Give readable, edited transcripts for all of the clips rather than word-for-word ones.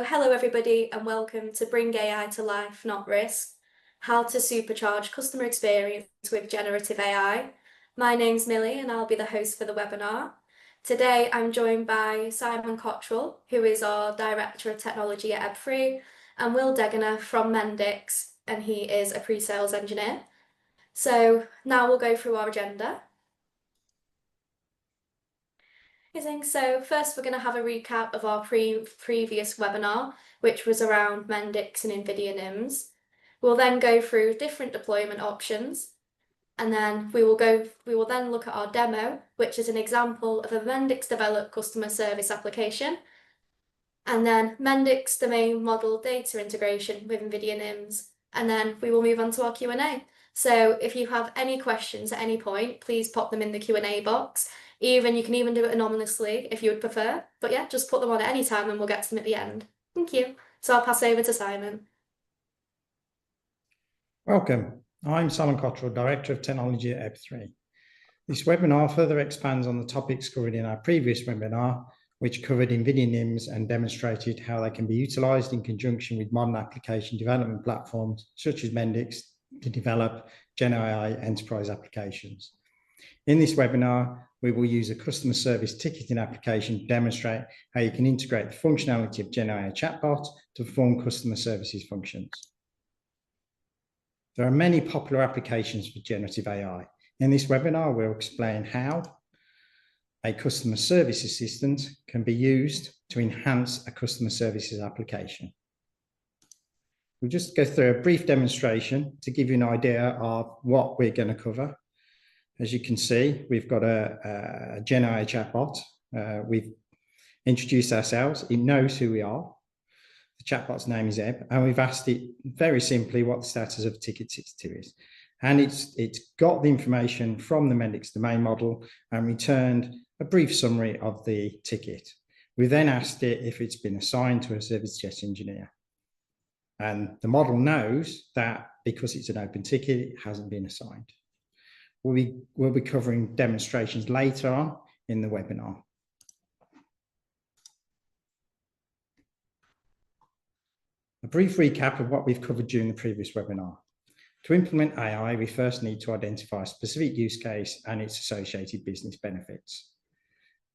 Hello everybody and welcome to Bring AI to Life, Not Risk, how to supercharge customer experience with generative AI. My name's Millie and I'll be the host for the webinar. Today I'm joined by Simon Cottrell, who is our Director of Technology at Eb3, and Will Degener from Mendix, and he is a pre-sales engineer. So now we'll go through our agenda. So first we're going to have a recap of our previous webinar, which was around Mendix and NVIDIA NIMs. We'll then go through different deployment options, and then we will then look at our demo, which is an example of a Mendix developed customer service application, and then Mendix domain model data integration with NVIDIA NIMs, and then we will move on to our Q&A. So if you have any questions at any point, please pop them in the Q&A box. You can even do it anonymously if you would prefer. But yeah, just put them on at any time and we'll get to them at the end. Thank you. So I'll pass over to Simon. Welcome. I'm Simon Cottrell, Director of Technology at Eb3. This webinar further expands on the topics covered in our previous webinar, which covered NVIDIA NIMs and demonstrated how they can be utilized in conjunction with modern application development platforms such as Mendix to develop GenAI enterprise applications. In this webinar, we will use a customer service ticketing application to demonstrate how you can integrate the functionality of GenAI chatbot to perform customer services functions. There are many popular applications for generative AI. In this webinar, we'll explain how a customer service assistant can be used to enhance a customer services application. We'll just go through a brief demonstration to give you an idea of what we're going to cover. As you can see, we've got a GenAI chatbot. We've introduced ourselves. It knows who we are. The chatbot's name is Eb, and we've asked it very simply what the status of ticket 62 is. And it's got the information from the Mendix domain model and returned a brief summary of the ticket. We then asked it if it's been assigned to a service desk engineer. And the model knows that because it's an open ticket, it hasn't been assigned. We'll be covering demonstrations later on in the webinar. A brief recap of what we've covered during the previous webinar. To implement AI, we first need to identify a specific use case and its associated business benefits.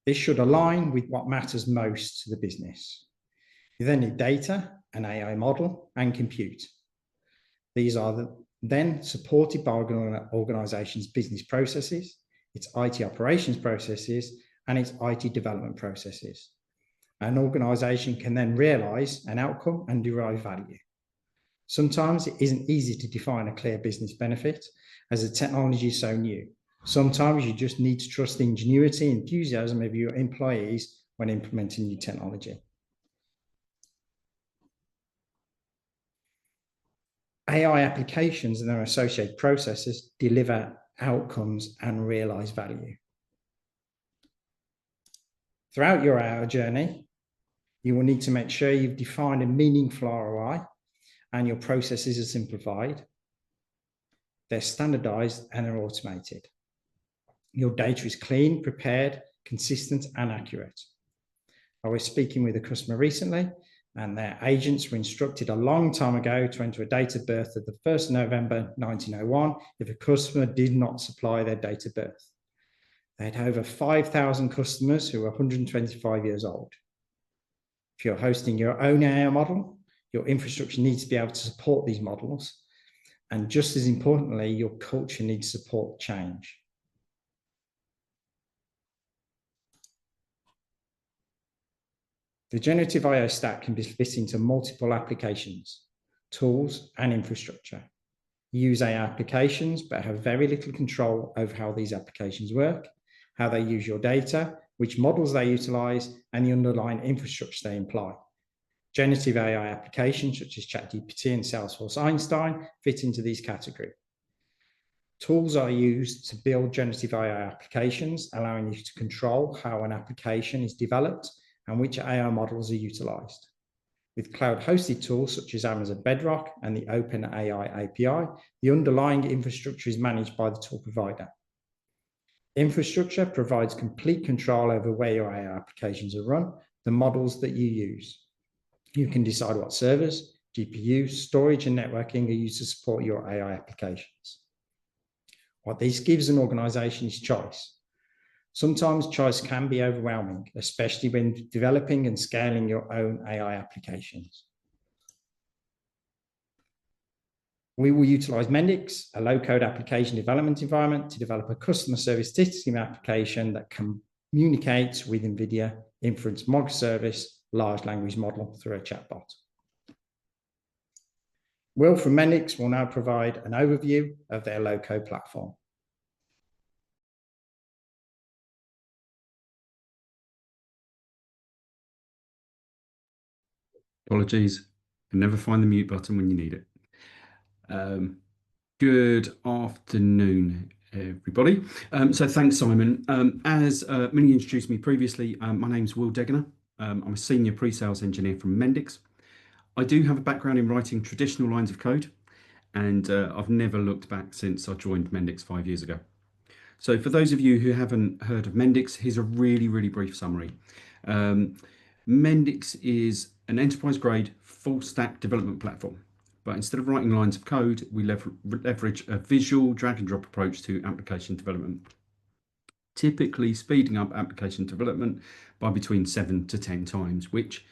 This should align with what matters most to the business. You then need data, an AI model, and compute. These are then supported by organization's business processes, its IT operations processes, and its IT development processes. An organization can then realize an outcome and derive value. Sometimes it isn't easy to define a clear business benefit as the technology is so new. Sometimes you just need to trust the ingenuity and enthusiasm of your employees when implementing new technology. AI applications and their associated processes deliver outcomes and realize value. Throughout your AI journey, you will need to make sure you've defined a meaningful ROI and your processes are simplified, they're standardized, and they're automated. Your data is clean, prepared, consistent, and accurate. I was speaking with a customer recently, and their agents were instructed a long time ago to enter a date of birth of the 1st of November 1901 if a customer did not supply their date of birth. They had over 5,000 customers who were 125 years old. If you're hosting your own AI model, your infrastructure needs to be able to support these models. And just as importantly, your culture needs to support change. The generative AI stack can be split into multiple applications, tools, and infrastructure. You use AI applications, but have very little control over how these applications work, how they use your data, which models they utilize, and the underlying infrastructure they imply. Generative AI applications such as ChatGPT and Salesforce Einstein fit into these categories. Tools are used to build generative AI applications, allowing you to control how an application is developed and which AI models are utilized. With cloud-hosted tools such as Amazon Bedrock and the OpenAI API, the underlying infrastructure is managed by the tool provider. Infrastructure provides complete control over where your AI applications are run, the models that you use. You can decide what servers, GPU, storage, and networking are used to support your AI applications. What this gives an organization is choice. Sometimes choice can be overwhelming, especially when developing and scaling your own AI applications. We will utilize Mendix, a low-code application development environment, to develop a customer service system application that communicates with NVIDIA Inference Microservice large language model through a chatbot. Will from Mendix will now provide an overview of their low-code platform. Apologies, I never find the mute button when you need it. Good afternoon, everybody. So thanks, Simon. As many introduced me previously, my name's Will Degener. I'm a senior pre-sales engineer from Mendix. I do have a background in writing traditional lines of code, and I've never looked back since I joined Mendix 5 years ago. So for those of you who haven't heard of Mendix, here's a really, really brief summary. Mendix is an enterprise-grade full-stack development platform, but instead of writing lines of code, we leverage a visual drag-and-drop approach to application development, typically speeding up application development by between 7 to 10 times, which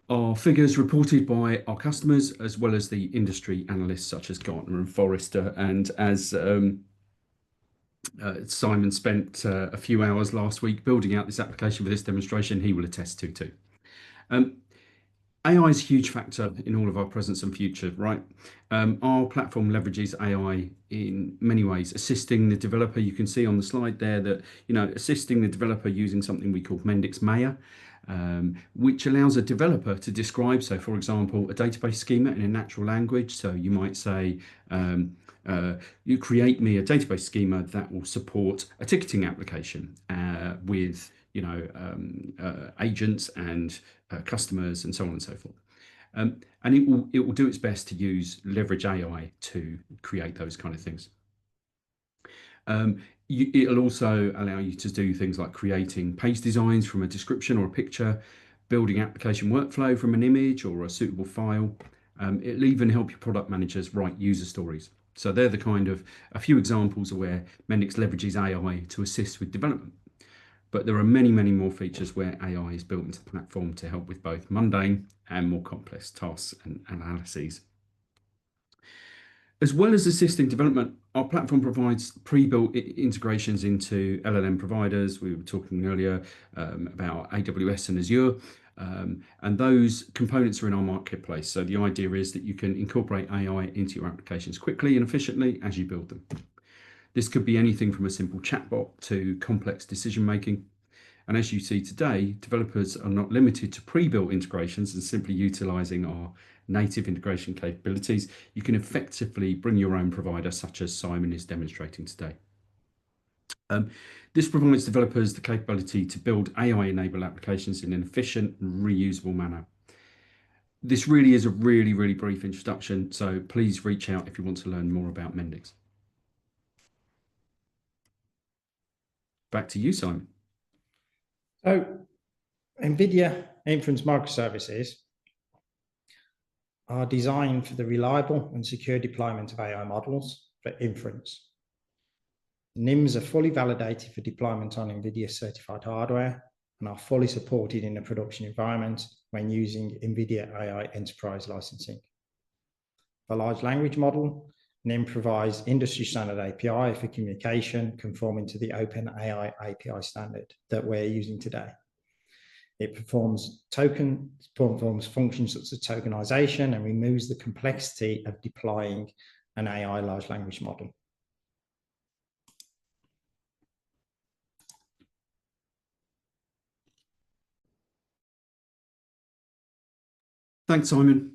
are figures reported by our customers as well as the industry analysts such as Gartner and Forrester. And as Simon spent a few hours last week building out this application for this demonstration, he will attest to too. AI is a huge factor in all of our present and future, right? Our platform leverages AI in many ways, assisting the developer. You can see on the slide there that, assisting the developer using something we call Mendix Maya, which allows a developer to describe, so for example, a database schema in a natural language. So you might say, you create me a database schema that will support a ticketing application with agents and customers and so on and so forth. And it will do its best to leverage AI to create those kind of things. It'll also allow you to do things like creating page designs from a description or a picture, building application workflow from an image or a suitable file. It'll even help your product managers write user stories. So they're a few examples of where Mendix leverages AI to assist with development. But there are many, many more features where AI is built into the platform to help with both mundane and more complex tasks and analyses. As well as assisting development, our platform provides pre-built integrations into LLM providers. We were talking earlier about AWS and Azure, and those components are in our marketplace. So the idea is that you can incorporate AI into your applications quickly and efficiently as you build them. This could be anything from a simple chatbot to complex decision-making. And as you see today, developers are not limited to pre-built integrations and simply utilizing our native integration capabilities. You can effectively bring your own provider, such as Simon is demonstrating today. This provides developers the capability to build AI-enabled applications in an efficient and reusable manner. This really is a really, really brief introduction, so please reach out if you want to learn more about Mendix. Back to you, Simon. So, NVIDIA Inference Microservices are designed for the reliable and secure deployment of AI models for inference. NIMs are fully validated for deployment on NVIDIA certified hardware and are fully supported in a production environment when using NVIDIA AI enterprise licensing. For large language model, NIM provides industry standard API for communication conforming to the OpenAI API standard that we're using today. It performs functions such as tokenization and removes the complexity of deploying an AI large language model. Thanks, Simon.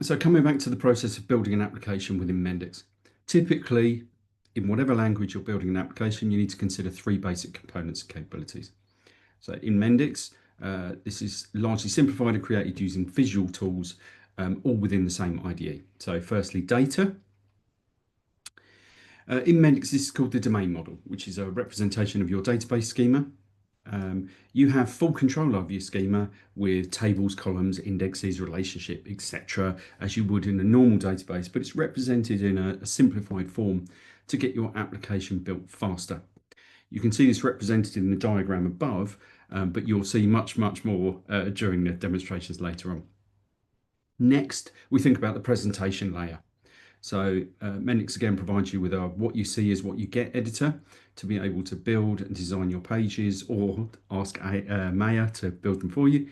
So coming back to the process of building an application within Mendix, typically in whatever language you're building an application, you need to consider 3 basic components and capabilities. So in Mendix, this is largely simplified and created using visual tools, all within the same IDE. So firstly, data. In Mendix, this is called the domain model, which is a representation of your database schema. You have full control of your schema with tables, columns, indexes, relationship, etc., as you would in a normal database, but it's represented in a simplified form to get your application built faster. You can see this represented in the diagram above, but you'll see much more during the demonstrations later on. Next, we think about the presentation layer. So Mendix again provides you with a what you see is what you get editor to be able to build and design your pages, or ask Maya to build them for you,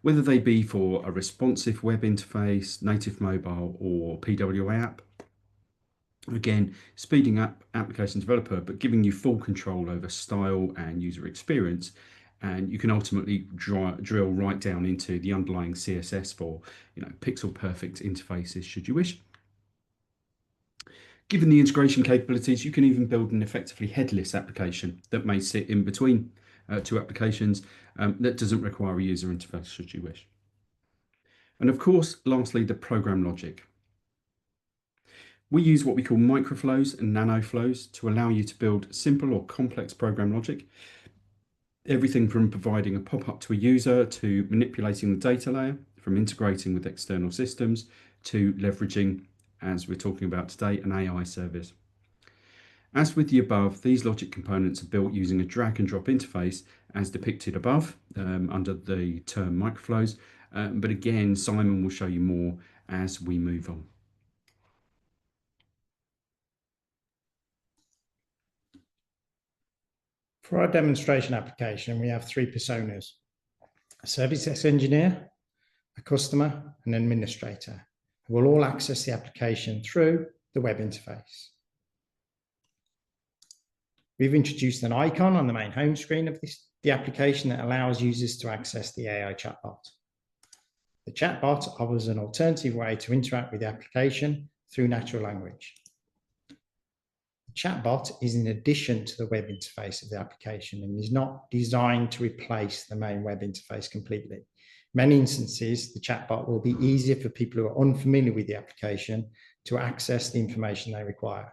whether they be for a responsive web interface, native mobile, or PWA app. Again, speeding up application developer, but giving you full control over style and user experience. And you can ultimately drill right down into the underlying CSS for, pixel perfect interfaces should you wish. Given the integration capabilities, you can even build an effectively headless application that may sit in between two applications that doesn't require a user interface should you wish. And of course, lastly, the program logic. We use what we call microflows and nanoflows to allow you to build simple or complex program logic. Everything from providing a pop-up to a user, to manipulating the data layer, from integrating with external systems, to leveraging, as we're talking about today, an AI service. As with the above, these logic components are built using a drag and drop interface as depicted above under the term microflows. But again, Simon will show you more as we move on. For our demonstration application, we have three personas: a service desk engineer, a customer, and an administrator, who will all access the application through the web interface. We've introduced an icon on the main home screen of the application that allows users to access the AI chatbot. The chatbot offers an alternative way to interact with the application through natural language. Chatbot is in addition to the web interface of the application and is not designed to replace the main web interface completely. In many instances, the chatbot will be easier for people who are unfamiliar with the application to access the information they require.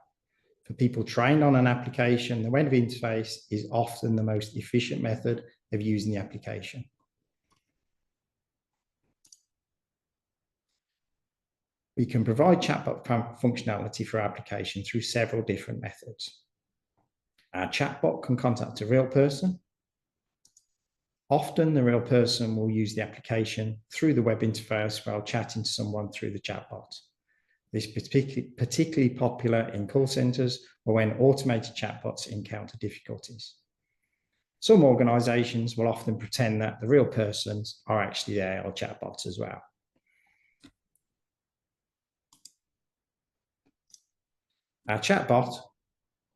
For people trained on an application, the web interface is often the most efficient method of using the application. We can provide chatbot functionality for our application through several different methods. Our chatbot can contact a real person. Often the real person will use the application through the web interface while chatting to someone through the chatbot. This is particularly popular in call centers or when automated chatbots encounter difficulties. Some organizations will often pretend that the real persons are actually the AI chatbots as well. Our chatbot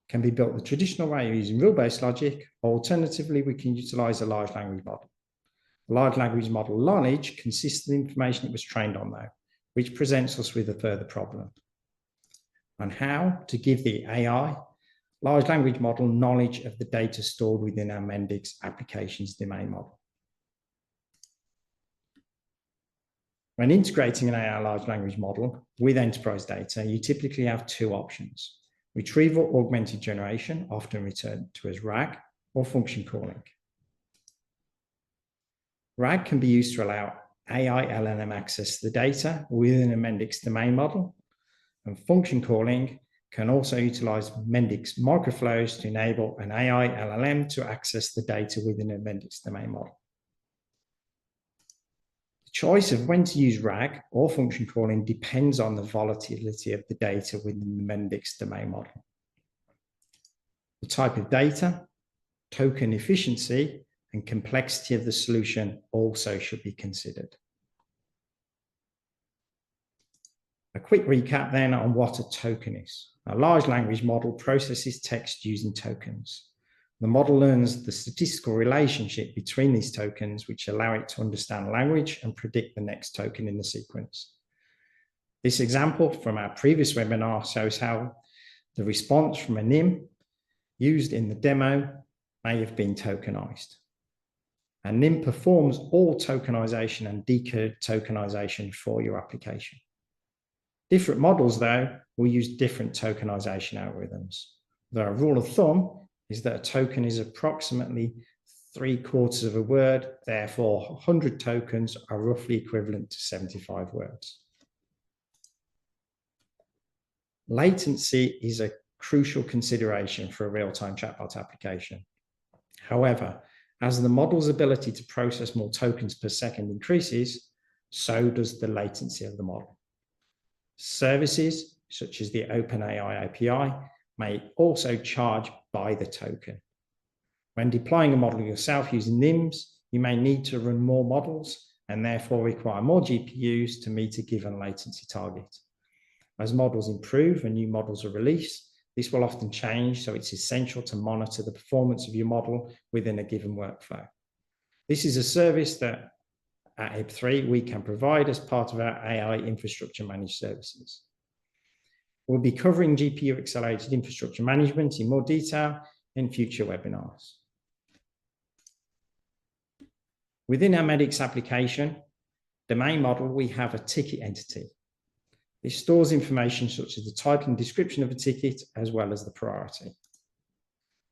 can be built the traditional way using rule-based logic, or alternatively, we can utilize a large language model. The large language model knowledge consists of the information it was trained on, though, which presents us with a further problem on how to give the AI large language model knowledge of the data stored within our Mendix applications domain model. When integrating an AI large language model with enterprise data, you typically have two options: retrieval augmented generation, often referred to as RAG, or function calling. RAG can be used to allow AI LLM access to the data within a Mendix domain model, and function calling can also utilize Mendix microflows to enable an AI LLM to access the data within a Mendix domain model. Choice of when to use RAG or function calling depends on the volatility of the data within the Mendix domain model. The type of data, token efficiency, and complexity of the solution also should be considered. A quick recap then on what a token is. A large language model processes text using tokens. The model learns the statistical relationship between these tokens, which allow it to understand language and predict the next token in the sequence. This example from our previous webinar shows how the response from a NIM used in the demo may have been tokenized. A NIM performs all tokenization and decode tokenization for your application. Different models, though, will use different tokenization algorithms. The rule of thumb is that a token is approximately 3/4 of a word. Therefore, 100 tokens are roughly equivalent to 75 words. Latency is a crucial consideration for a real-time chatbot application. However, as the model's ability to process more tokens per second increases, so does the latency of the model. Services, such as the OpenAI API, may also charge by the token. When deploying a model yourself using NIMs, you may need to run more models and therefore require more GPUs to meet a given latency target. As models improve and new models are released, this will often change, so it's essential to monitor the performance of your model within a given workflow. This is a service that at HIP3 we can provide as part of our AI infrastructure managed services. We'll be covering GPU accelerated infrastructure management in more detail in future webinars. Within our Mendix application, the main model, we have a ticket entity. This stores information such as the title and description of a ticket, as well as the priority.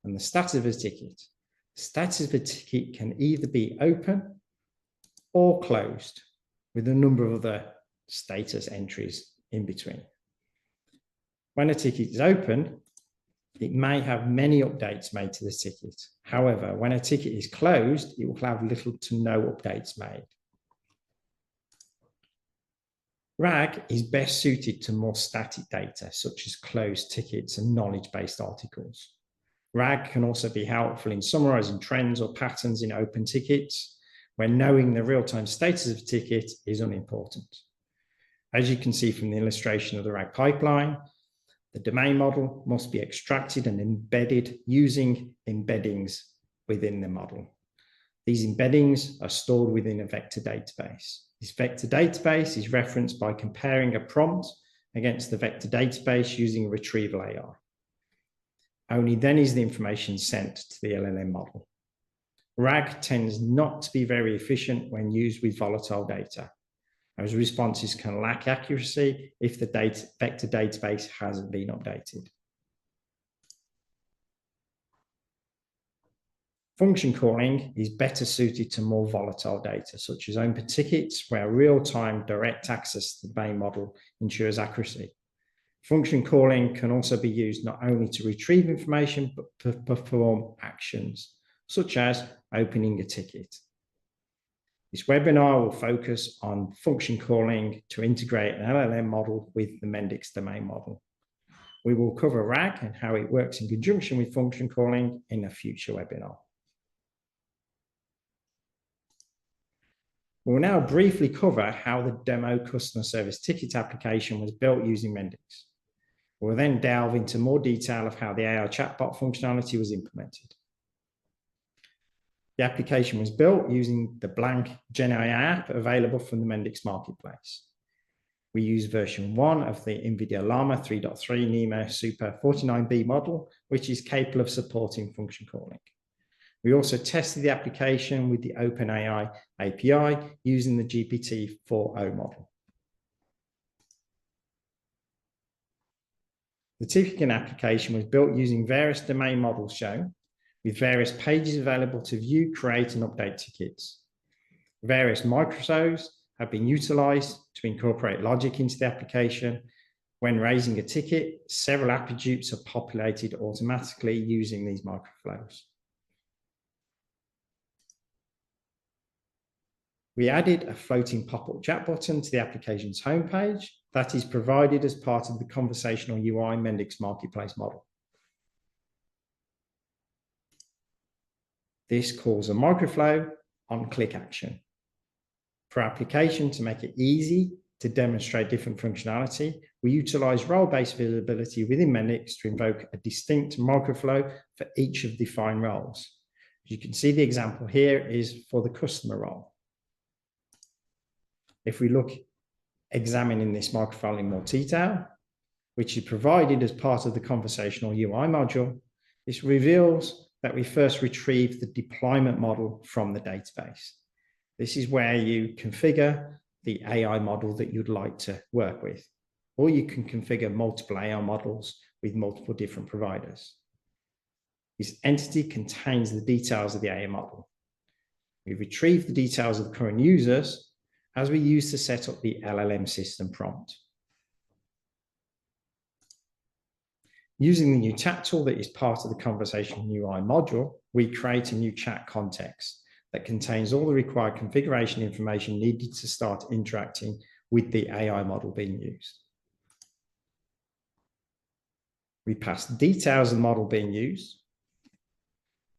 And the status of a ticket. The status of a ticket can either be open or closed, with a number of other status entries in between. When a ticket is open, it may have many updates made to the ticket. However, when a ticket is closed, it will have little to no updates made. RAG is best suited to more static data, such as closed tickets and knowledge-based articles. RAG can also be helpful in summarizing trends or patterns in open tickets, where knowing the real-time status of a ticket is unimportant. As you can see from the illustration of the RAG pipeline, the domain model must be extracted and embedded using embeddings within the model. These embeddings are stored within a vector database. This vector database is referenced by comparing a prompt against the vector database using a retrieval AI. Only then is the information sent to the LLM model. RAG tends not to be very efficient when used with volatile data, as responses can lack accuracy if the vector database hasn't been updated. Function calling is better suited to more volatile data, such as open tickets, where real-time direct access to the main model ensures accuracy. Function calling can also be used not only to retrieve information, but to perform actions, such as opening a ticket. This webinar will focus on function calling to integrate an LLM model with the Mendix domain model. We will cover RAG and how it works in conjunction with function calling in a future webinar. We'll now briefly cover how the demo customer service ticket application was built using Mendix. We'll then delve into more detail of how the AI chatbot functionality was implemented. The application was built using the blank GenAI app available from the Mendix marketplace. We use version 1 of the NVIDIA Llama 3.3 NeMo Super 49B model, which is capable of supporting function calling. We also tested the application with the OpenAI API using the GPT-4o model. The ticketing application was built using various domain models shown, with various pages available to view, create, and update tickets. Various microservices have been utilized to incorporate logic into the application. When raising a ticket, several attributes are populated automatically using these microflows. We added a floating pop-up chat button to the application's homepage that is provided as part of the conversational UI Mendix marketplace model. This calls a microflow on click action. For application to make it easy to demonstrate different functionality, we utilize role-based visibility within Mendix to invoke a distinct microflow for each of the defined roles. As you can see, the example here is for the customer role. If we look examining this microflow in more detail, which is provided as part of the conversational UI module, this reveals that we first retrieve the deployment model from the database. This is where you configure the AI model that you'd like to work with, or you can configure multiple AI models with multiple different providers. This entity contains the details of the AI model. We retrieve the details of the current users as we use to set up the LLM system prompt. Using the new chat tool that is part of the conversational UI module, we create a new chat context that contains all the required configuration information needed to start interacting with the AI model being used. We pass details of the model being used,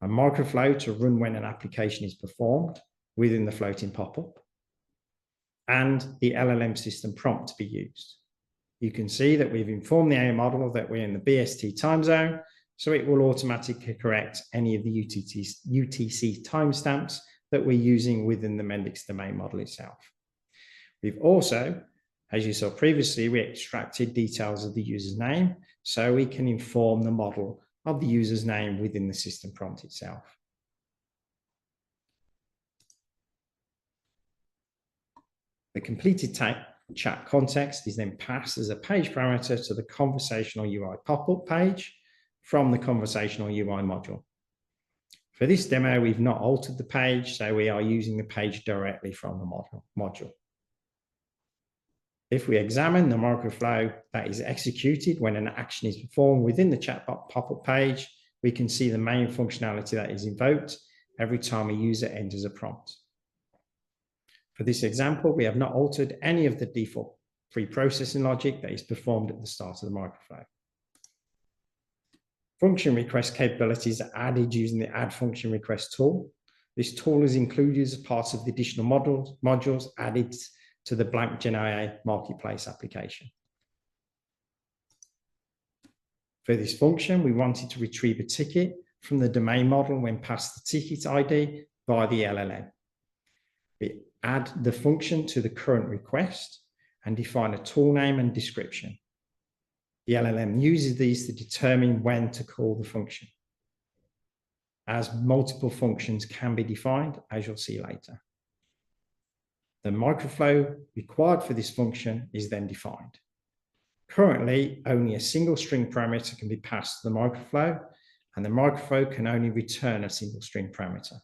a microflow to run when an application is performed within the floating pop-up, and the LLM system prompt to be used. You can see that we've informed the AI model that we're in the BST time zone, so it will automatically correct any of the UTC timestamps that we're using within the Mendix domain model itself. We've also, as you saw previously, we extracted details of the user's name, so we can inform the model of the user's name within the system prompt itself. The completed chat context is then passed as a page parameter to the conversational UI pop-up page from the conversational UI module. For this demo, we've not altered the page, so we are using the page directly from the module. If we examine the microflow that is executed when an action is performed within the chatbot pop-up page, we can see the main functionality that is invoked every time a user enters a prompt. For this example, we have not altered any of the default pre-processing logic that is performed at the start of the microflow. Function request capabilities are added using the Add Function Request tool. This tool is included as part of the additional modules added to the blank GenAI marketplace application. For this function, we wanted to retrieve a ticket from the domain model when passed the ticket ID via the LLM. We add the function to the current request and define a tool name and description. The LLM uses these to determine when to call the function, as multiple functions can be defined, as you'll see later. The microflow required for this function is then defined. Currently, only a single string parameter can be passed to the microflow, and the microflow can only return a single string parameter.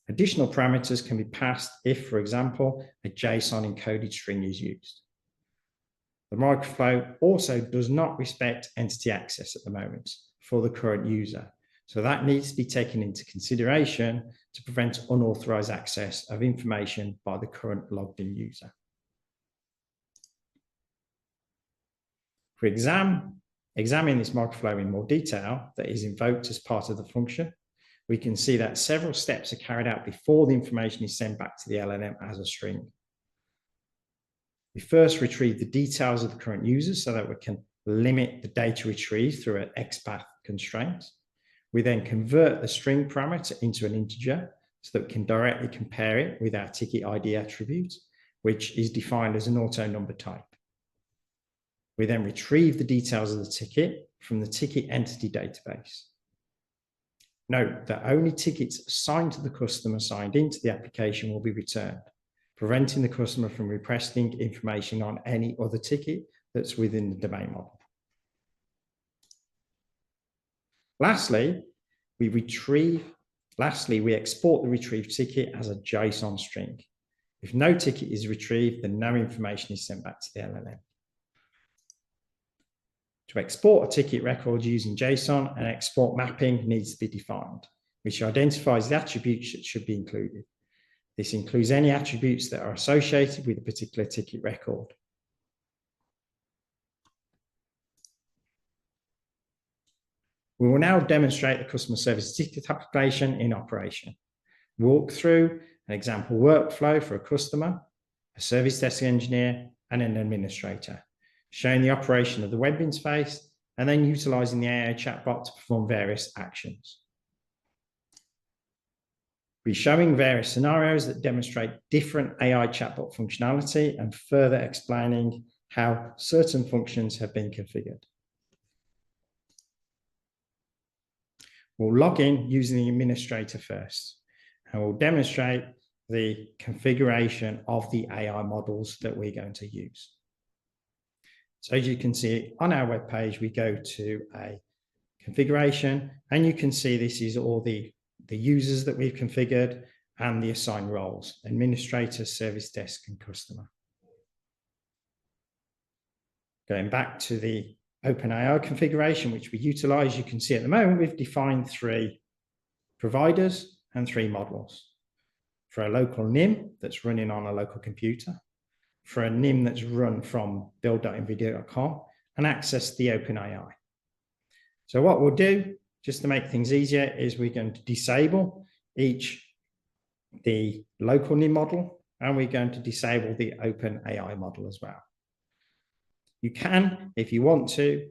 Additional parameters can be passed if, for example, a JSON encoded string is used. The microflow also does not respect entity access at the moment for the current user, so that needs to be taken into consideration to prevent unauthorized access of information by the current logged in user. For examining this microflow in more detail that is invoked as part of the function, we can see that several steps are carried out before the information is sent back to the LLM as a string. We first retrieve the details of the current user so that we can limit the data retrieved through an XPath constraint. We then convert the string parameter into an integer so that we can directly compare it with our ticket ID attribute, which is defined as an auto number type. We then retrieve the details of the ticket from the ticket entity database. Note that only tickets assigned to the customer signed into the application will be returned, preventing the customer from requesting information on any other ticket that's within the domain model. Lastly, we export the retrieved ticket as a JSON string. If no ticket is retrieved, then no information is sent back to the LLM. To export a ticket record using JSON, an export mapping needs to be defined, which identifies the attributes that should be included. This includes any attributes that are associated with a particular ticket record. We will now demonstrate the customer service ticket application in operation. Walk through an example workflow for a customer, a service desk engineer, and an administrator, showing the operation of the web interface, and then utilizing the AI chatbot to perform various actions. We're showing various scenarios that demonstrate different AI chatbot functionality and further explaining how certain functions have been configured. We'll log in using the administrator first, and we'll demonstrate the configuration of the AI models that we're going to use. So as you can see on our web page, we go to a configuration, and you can see this is all the users that we've configured and the assigned roles: administrator, service desk, and customer. Going back to the OpenAI configuration, which we utilize, you can see at the moment we've defined 3 providers and 3 models. For a local NIM that's running on a local computer, for a NIM that's run from build.nvidia.com, and access the OpenAI. So what we'll do, just to make things easier, is we're going to disable the local NIM model, and we're going to disable the OpenAI model as well. You can, if you want to,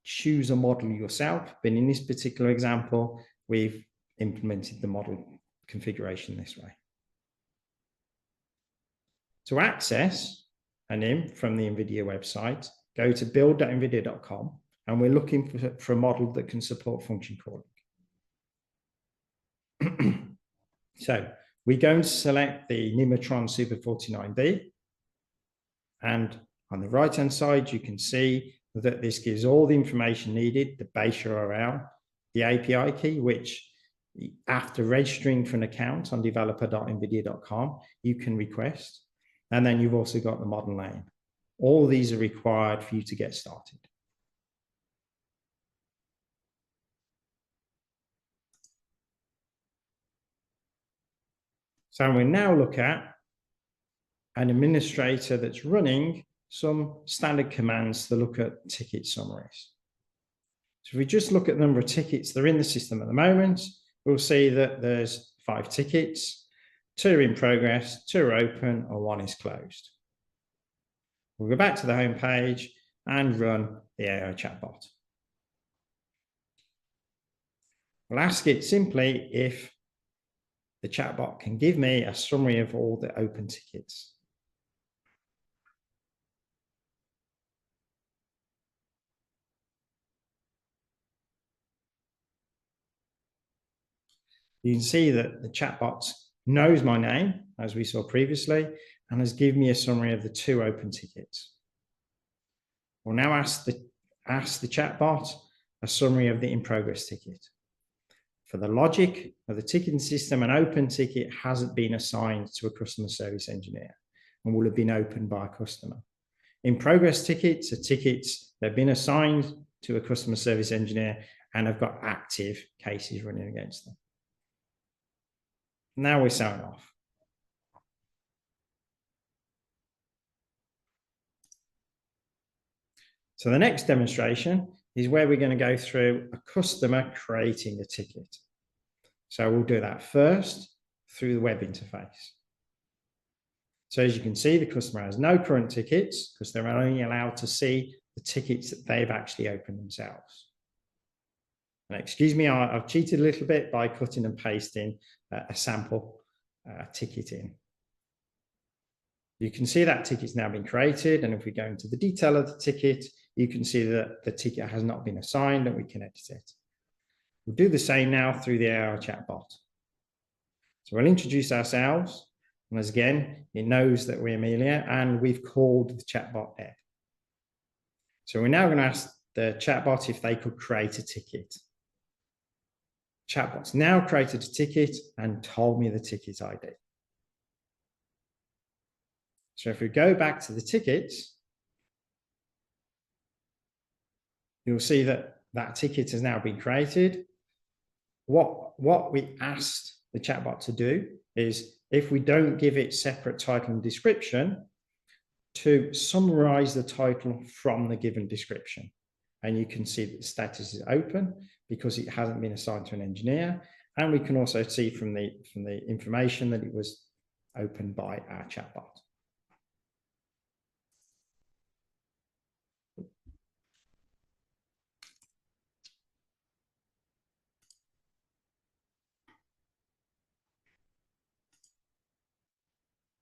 choose a model yourself, but in this particular example, we've implemented the model configuration this way. To access a NIM from the NVIDIA website, go to build.nvidia.com, and we're looking for a model that can support function calling. So we're going to select the Nimatron Super 49B, and on the right-hand side, you can see that this gives all the information needed: the base URL, the API key, which after registering for an account on developer.nvidia.com, you can request. And then you've also got the model name. All these are required for you to get started. So we now look at an administrator that's running some standard commands to look at ticket summaries. So if we just look at the number of tickets that are in the system at the moment, we'll see that there's 5 tickets, 2 are in progress, 2 are open, and 1 is closed. We'll go back to the home page and run the AI chatbot. We'll ask it simply if the chatbot can give me a summary of all the open tickets. You can see that the chatbot knows my name, as we saw previously, and has given me a summary of the 2 open tickets. We'll now ask the chatbot a summary of the in-progress ticket. For the logic of the ticketing system, an open ticket hasn't been assigned to a customer service engineer and will have been opened by a customer. In-progress tickets are tickets that have been assigned to a customer service engineer and have got active cases running against them. Now we sign off. So the next demonstration is where we're going to go through a customer creating a ticket. So we'll do that first through the web interface. So as you can see, the customer has no current tickets because they're only allowed to see the tickets that they've actually opened themselves. And excuse me, I've cheated a little bit by cutting and pasting a sample ticket in. You can see that ticket's now been created, and if we go into the detail of the ticket, you can see that the ticket has not been assigned and we can edit it. We'll do the same now through the AI chatbot. So we'll introduce ourselves, and as again, it knows that we're Amelia and we've called the chatbot Ed. So we're now going to ask the chatbot if they could create a ticket. Chatbot's now created a ticket and told me the ticket ID. So if we go back to the tickets, you'll see that that ticket has now been created. What we asked the chatbot to do is, if we don't give it separate title and description, to summarize the title from the given description. And you can see that the status is open because it hasn't been assigned to an engineer. And we can also see from the information that it was opened by our chatbot.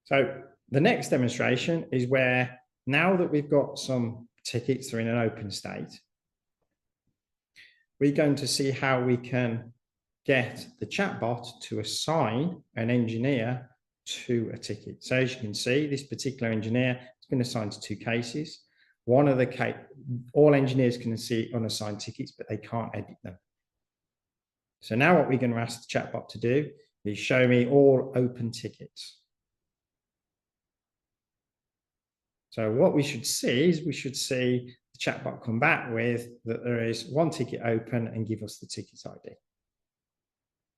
So the next demonstration is where, now that we've got some tickets that are in an open state, we're going to see how we can get the chatbot to assign an engineer to a ticket. So as you can see, this particular engineer has been assigned to 2 cases. One of the all engineers can see unassigned tickets, but they can't edit them. So now what we're going to ask the chatbot to do is show me all open tickets. So what we should see is we should see the chatbot come back with that there is one ticket open and give us the ticket ID.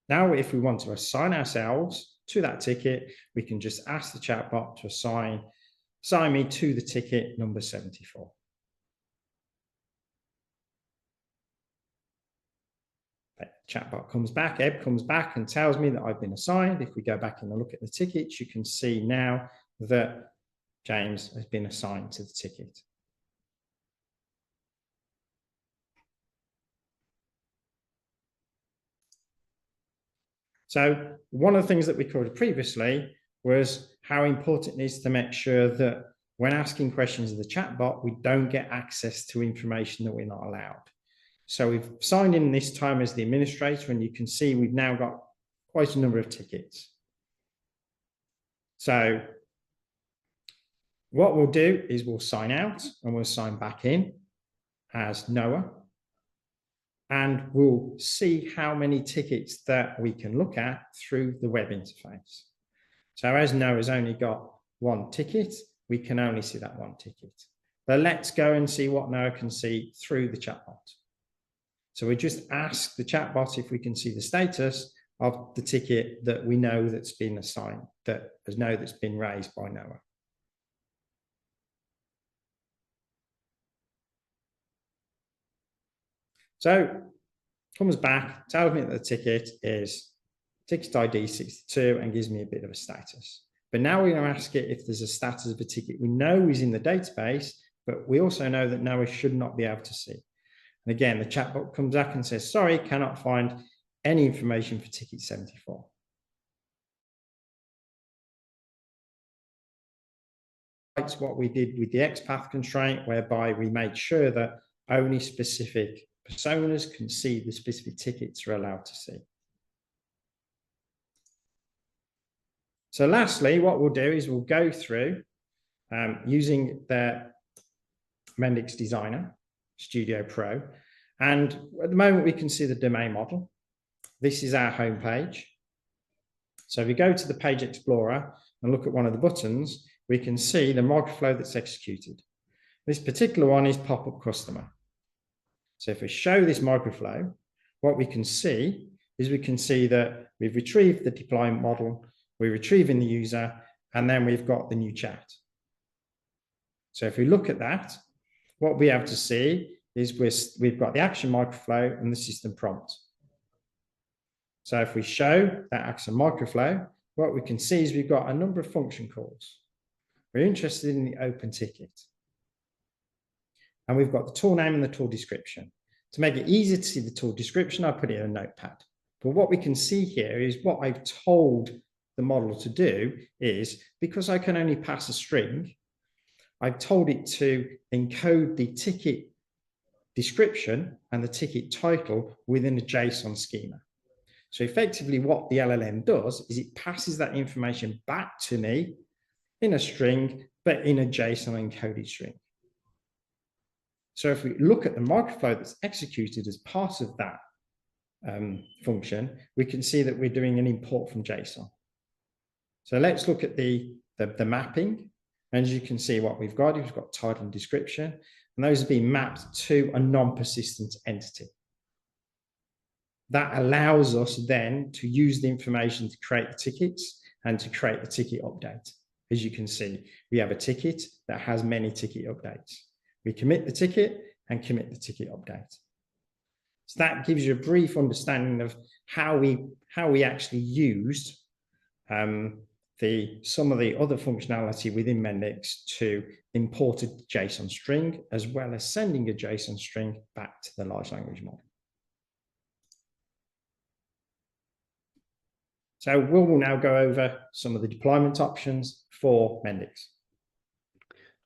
Now, if we want to assign ourselves to that ticket, we can just ask the chatbot to assign me to the ticket number 74. The chatbot comes back, Eb comes back and tells me that I've been assigned. If we go back and look at the tickets, you can see now that James has been assigned to the ticket. So one of the things that we covered previously was how important it is to make sure that when asking questions of the chatbot, we don't get access to information that we're not allowed. So we've signed in this time as the administrator, and you can see we've now got quite a number of tickets. So what we'll do is we'll sign out and we'll sign back in as Noah. And we'll see how many tickets that we can look at through the web interface. So as Noah's only got one ticket, we can only see that one ticket. But let's go and see what Noah can see through the chatbot. So we just ask the chatbot if we can see the status of the ticket that we know that's been assigned, that's been raised by Noah. So comes back, tells me that the ticket is ticket ID 62 and gives me a bit of a status. But now we're going to ask it if there's a status of a ticket we know is in the database, but we also know that Noah should not be able to see. And again, the chatbot comes back and says, sorry, cannot find any information for ticket 74. That's what we did with the XPath constraint, whereby we made sure that only specific personas can see the specific tickets are allowed to see. So lastly, what we'll do is we'll go through using the Mendix Designer Studio Pro. And at the moment, we can see the domain model. This is our home page. So if we go to the Page Explorer and look at one of the buttons, we can see the microflow that's executed. This particular one is pop-up customer. So if we show this microflow, what we can see is we can see that we've retrieved the deployment model, we're retrieving the user, and then we've got the new chat. So if we look at that, what we have to see is we've got the action microflow and the system prompt. So if we show that action microflow, what we can see is we've got a number of function calls. We're interested in the open ticket. And we've got the tool name and the tool description. To make it easier to see the tool description, I put it in a notepad. But what we can see here is what I've told the model to do is, because I can only pass a string, I've told it to encode the ticket description and the ticket title within a JSON schema. So effectively what the LLM does is it passes that information back to me in a string, but in a JSON encoded string. So if we look at the microflow that's executed as part of that function, we can see that we're doing an import from JSON. So let's look at the mapping. And as you can see, what we've got title and description, and those have been mapped to a non-persistent entity. That allows us then to use the information to create the tickets and to create the ticket update. As you can see, we have a ticket that has many ticket updates. We commit the ticket and commit the ticket update. So that gives you a brief understanding of how we actually used some of the other functionality within Mendix to import a JSON string, as well as sending a JSON string back to the large language model. So we'll now go over some of the deployment options for Mendix.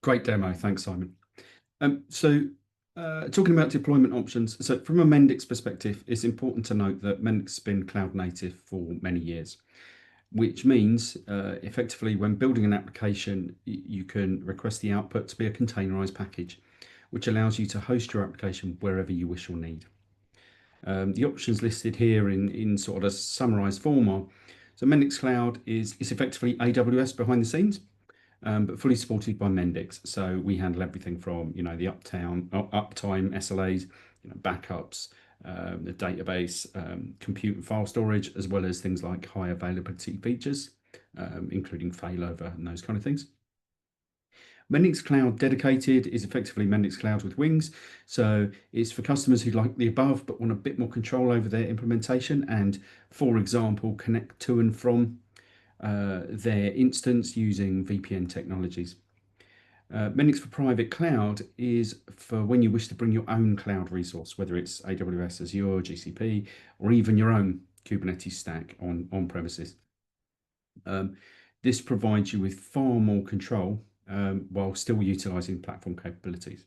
Great demo, thanks, Simon. Talking about deployment options, so from a Mendix perspective, it's important to note that Mendix has been cloud native for many years, which means effectively when building an application, you can request the output to be a containerized package, which allows you to host your application wherever you wish or need. The options listed here in sort of a summarized form are So Mendix Cloud is effectively AWS behind the scenes, but fully supported by Mendix. So we handle everything from the uptime SLAs, backups, the database, compute and file storage, as well as things like high availability features, including failover and those kind of things. Mendix Cloud Dedicated is effectively Mendix Cloud with wings. So it's for customers who like the above but want a bit more control over their implementation and, for example, connect to and from their instance using VPN technologies. Mendix for Private Cloud is for when you wish to bring your own cloud resource, whether it's AWS, Azure, GCP, or even your own Kubernetes stack on premises. This provides you with far more control while still utilizing platform capabilities.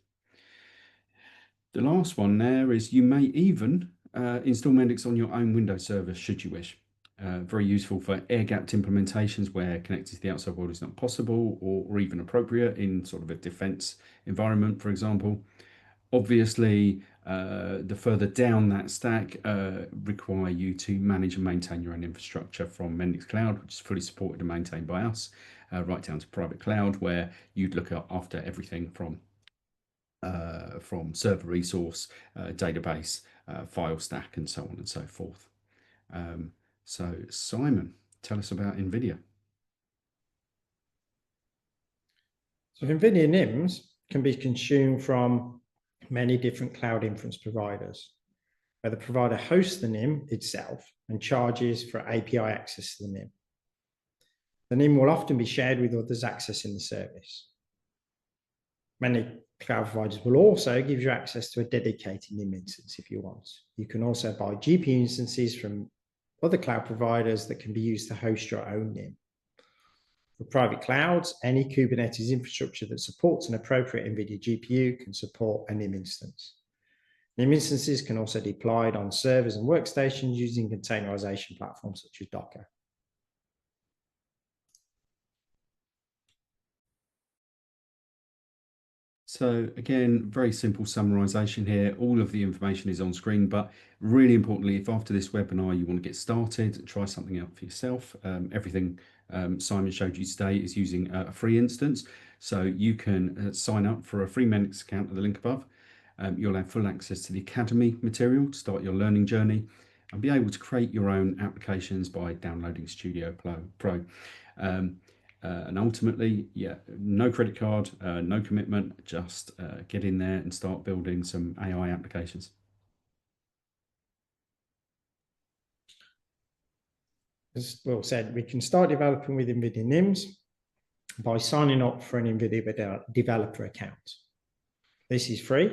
The last one there is you may even install Mendix on your own Windows server should you wish. Very useful for air-gapped implementations where connecting to the outside world is not possible or even appropriate in sort of a defense environment, for example. Obviously, the further down that stack require you to manage and maintain your own infrastructure from Mendix Cloud, which is fully supported and maintained by us, right down to private cloud, where you'd look after everything from server resource, database, file stack, and so on and so forth. So Simon, tell us about NVIDIA. So NVIDIA NIMs can be consumed from many different cloud inference providers, where the provider hosts the NIM itself and charges for API access to the NIM. The NIM will often be shared with others accessing the service. Many cloud providers will also give you access to a dedicated NIM instance if you want. You can also buy GPU instances from other cloud providers that can be used to host your own NIM. For private clouds, any Kubernetes infrastructure that supports an appropriate NVIDIA GPU can support a NIM instance. NIM instances can also be deployed on servers and workstations using containerization platforms such as Docker. So again, very simple summarization here. All of the information is on screen, but really importantly, if after this webinar you want to get started, try something out for yourself. Everything Simon showed you today is using a free instance. So you can sign up for a free Mendix account at the link above. You'll have full access to the Academy material to start your learning journey and be able to create your own applications by downloading Studio Pro. And ultimately, yeah, no credit card, no commitment, just get in there and start building some AI applications. As Will said, we can start developing with NVIDIA NIMs by signing up for an NVIDIA developer account. This is free.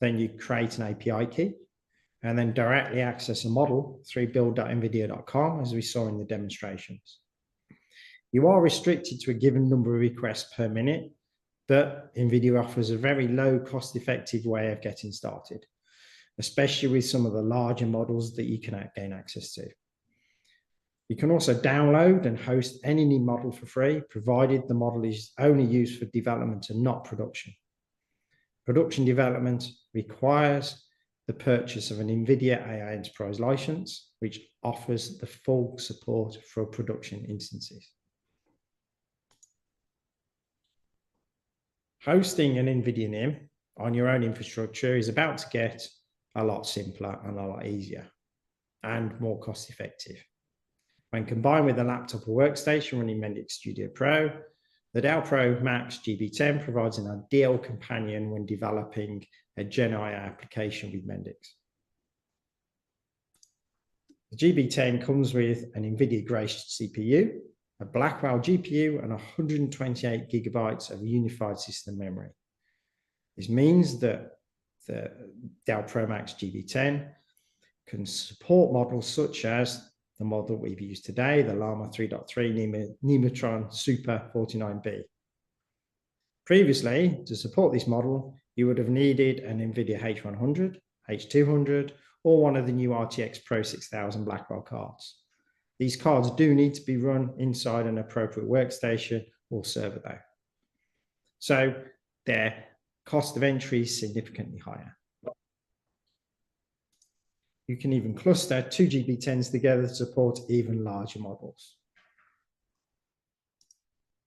Then you create an API key and then directly access a model through build.nvidia.com, as we saw in the demonstrations. You are restricted to a given number of requests per minute, but NVIDIA offers a very low cost-effective way of getting started, especially with some of the larger models that you can gain access to. You can also download and host any NIM model for free, provided the model is only used for development and not production. Production development requires the purchase of an NVIDIA AI Enterprise license, which offers the full support for production instances. Hosting an NVIDIA NIM on your own infrastructure is about to get a lot simpler and a lot easier and more cost effective. When combined with a laptop or workstation running Mendix Studio Pro, the Dell Pro Max GB10 provides an ideal companion when developing a GenAI application with Mendix. The GB10 comes with an NVIDIA Grace CPU, a Blackwell GPU, and 128 gigabytes of unified system memory. This means that the Dell Pro Max GB10 can support models such as the model we've used today, the Llama 3.3 Nematron Super 49B. Previously, to support this model, you would have needed an NVIDIA H100, H200, or one of the new RTX Pro 6000 Blackwell cards. These cards do need to be run inside an appropriate workstation or server though. So their cost of entry is significantly higher. You can even cluster 2 GB10s together to support even larger models.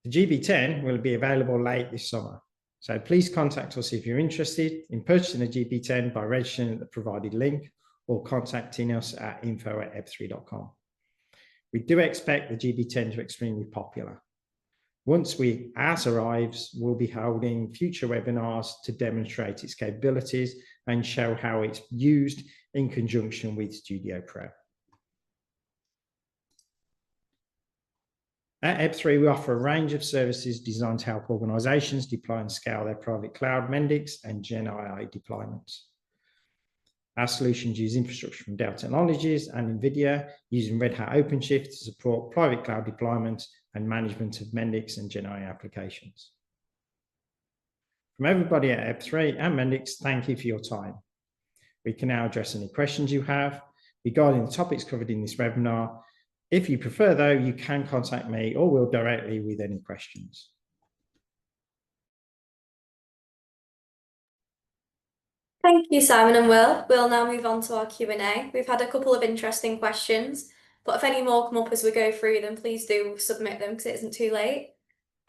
The GB10 will be available late this summer, so please contact us if you're interested in purchasing a GB10 by registering at the provided link or contacting us at info@eb3.com. We do expect the GB10 to be extremely popular. Once ours arrives, we'll be holding future webinars to demonstrate its capabilities and show how it's used in conjunction with Studio Pro. At Eb3, we offer a range of services designed to help organizations deploy and scale their private cloud Mendix and GenAI deployments. Our solutions use infrastructure from Dell Technologies and NVIDIA using Red Hat OpenShift to support private cloud deployments and management of Mendix and GenAI applications. From everybody at Eb3 and Mendix, thank you for your time. We can now address any questions you have regarding the topics covered in this webinar. If you prefer, though, you can contact me or Will directly with any questions. Thank you, Simon and Will. We'll now move on to our Q&A. We've had a couple of interesting questions, but if any more come up as we go through them, please do submit them because it isn't too late.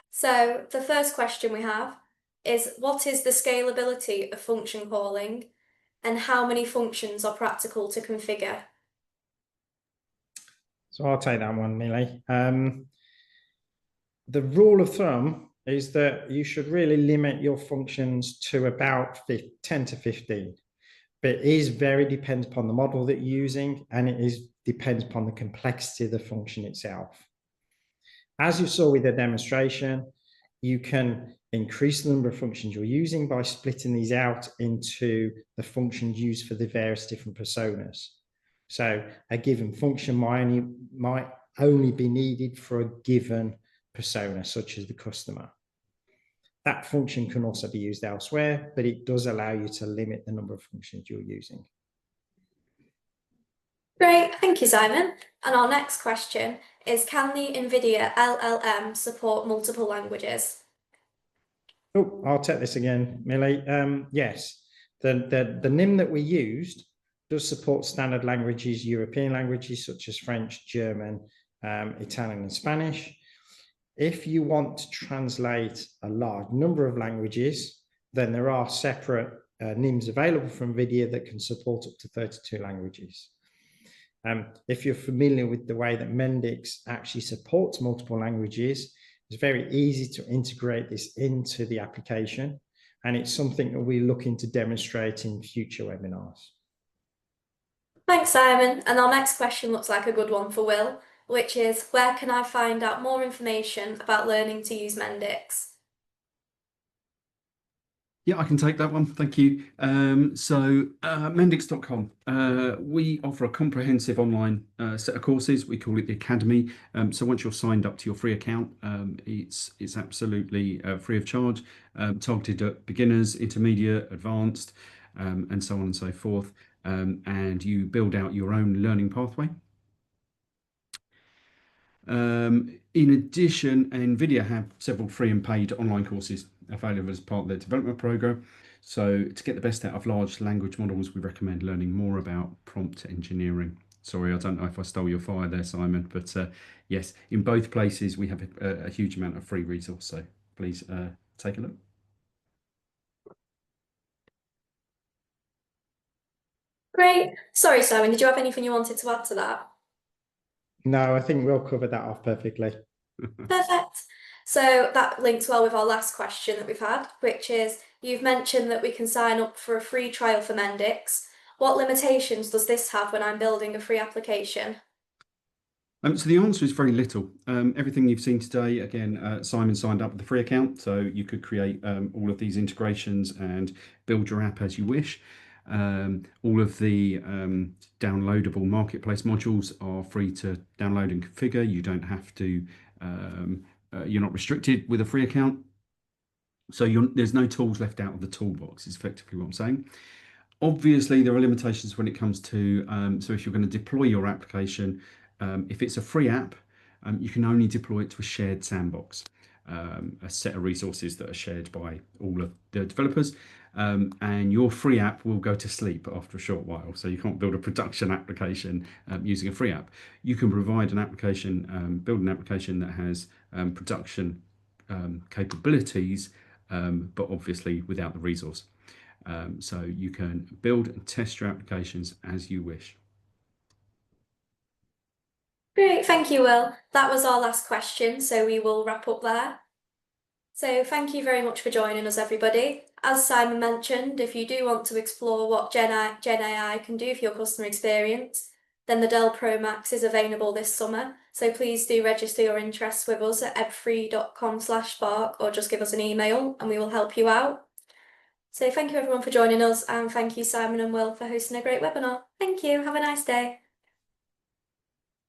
So the first question we have is, what is the scalability of function calling and how many functions are practical to configure? So I'll take that one, Millie. The rule of thumb is that you should really limit your functions to about 10 to 15. But it is very dependent upon the model that you're using, and it depends upon the complexity of the function itself. As you saw with the demonstration, you can increase the number of functions you're using by splitting these out into the functions used for the various different personas. So a given function might only be needed for a given persona, such as the customer. That function can also be used elsewhere, but it does allow you to limit the number of functions you're using. Great, thank you, Simon. And our next question is, can the NVIDIA LLM support multiple languages? Oh, I'll take this again, Millie. Yes, the NIM that we used does support standard languages, European languages such as French, German, Italian, and Spanish. If you want to translate a large number of languages, then there are separate NIMs available from NVIDIA that can support up to 32 languages. If you're familiar with the way that Mendix actually supports multiple languages, it's very easy to integrate this into the application, and it's something that we're looking to demonstrate in future webinars. Thanks, Simon. And our next question looks like a good one for Will, which is, where can I find out more information about learning to use Mendix? Yeah, I can take that one. Thank you. Mendix.com. We offer a comprehensive online set of courses. We call it the Academy. So once you're signed up to your free account, it's absolutely free of charge, targeted at beginners, intermediate, advanced, and so on and so forth. And you build out your own learning pathway. In addition, NVIDIA have several free and paid online courses available as part of their development program. So to get the best out of large language models, we recommend learning more about prompt engineering. Sorry, I don't know if I stole your fire there, Simon, but yes, in both places, we have a huge amount of free resource. So please take a look. Great. Sorry, Simon, did you have anything you wanted to add to that? No, I think we'll cover that off perfectly. Perfect. So that links well with our last question that we've had, which is, you've mentioned that we can sign up for a free trial for Mendix. What limitations does this have when I'm building a free application? So the answer is very little. Everything you've seen today, again, Simon signed up with the free account, so you could create all of these integrations and build your app as you wish. All of the downloadable marketplace modules are free to download and configure. You don't have to, you're not restricted with a free account. So there's no tools left out of the toolbox, is effectively what I'm saying. Obviously, there are limitations when it comes to, so if you're going to deploy your application, if it's a free app, you can only deploy it to a shared sandbox, a set of resources that are shared by all of the developers. and your free app will go to sleep after a short while. So you can't build a production application using a free app. You can provide an application, build an application that has production capabilities, but obviously without the resource. So you can build and test your applications as you wish. Great, thank you, Will. That was our last question, so we will wrap up there. So thank you very much for joining us, everybody. As Simon mentioned, if you do want to explore what GenAI can do for your customer experience, then the Dell Pro Max is available this summer. So please do register your interest with us at eb3.com/spark, or just give us an email and we will help you out. So thank you everyone for joining us, and thank you Simon and Will for hosting a great webinar. Thank you, have a nice day.